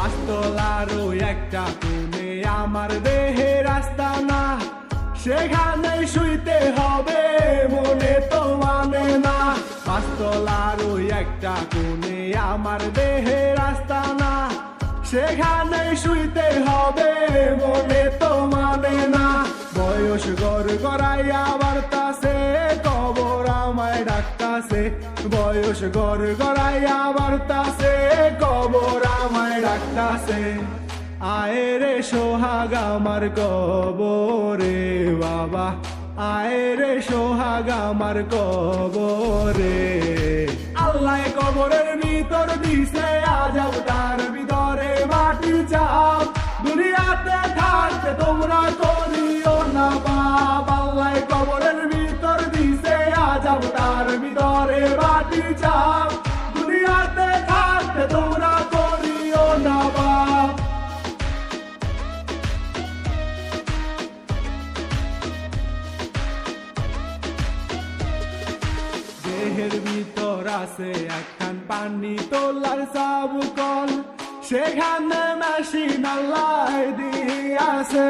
পাঁচতলার ওই একটা কোণে আমার দেহের আস্তানা, সেখানে শুইতে হবে মনে তো মানে না। পাঁচতলার ওই একটা কোণে আমার দেহের আস্তানা, সেখানে শুইতে হবে মনে তো মানে না। বয়স গড়াইয়া বাড়তাছে, কবর আমায় ডাকতাছে। বয়স গড়াইয়া বাড়তাছে, কবর আমায় ডাকতাছে। আয় রে সোহাগ আমার কবরে বাবা, আয় রে সোহাগ আমার কবরে। আল্লাহ কবরের ভিতর দিছে আজব, তার ভিতরে মাটির চাপ। দুনিয়াতে থাকতে তোমরা করিও না পাপ। আল্লাহ কবরের ভিতর দিছে আজব, তার ভিতরে মাটির চাপ। দুনিয়াতে থাকতে তোমরা করিও না পাপ। দেহের ভিতর আছে একখান পানি তোলার সাবকল, সেখানে মেশিন আল্লাহ দিয়াছে।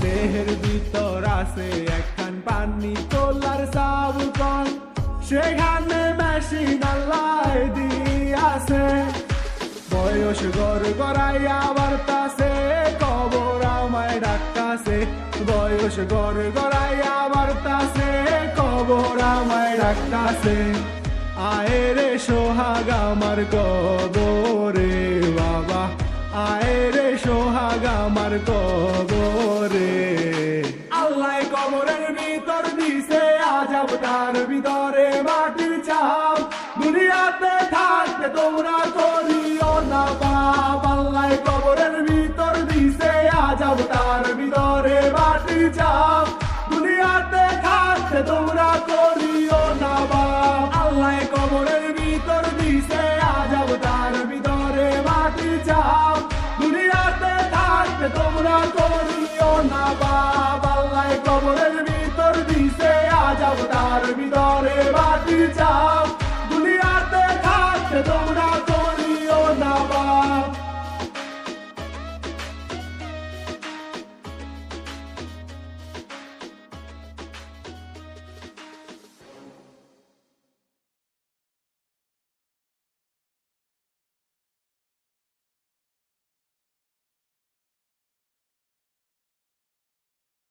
দেহের ভিতর আছে একখান পানি তোলার সাবকল, সেখানে মেশিন আল্লাহ দিয়াছে। বয়স গড়াইয়া বাড়তাছে, কবর আমায় ডাকতাছে। বয়স গড়াইয়া বাড়তাছে, কবর আমায় ডাকতাছে। আয় রে সোহাগ আমার কবরে বাবা, আয় রে সোহাগ আমার কবরে। আল্লাহ কবরের ভিতর দিছে আজব, তার ভিতরে মাটির চাপ। দুনিয়াতে থাকতে তোমরা করিও না পাপ। আল্লাহ কবরের ভিতর দিছে আজব, তার ভিতরে মাটির চাপ। দুনিয়াতে থাকতে তোমরা করিও না পাপ। আল্লাহ কবরের ভিতর দিছে আজব, তার ভিতরে মাটির চাপ। দুনিয়াতে থাকতে তোমরা করিও না পাপ। আল্লাহ কবরের ভিতর দিছে আজব, তার ভিতরে মাটির চাপ।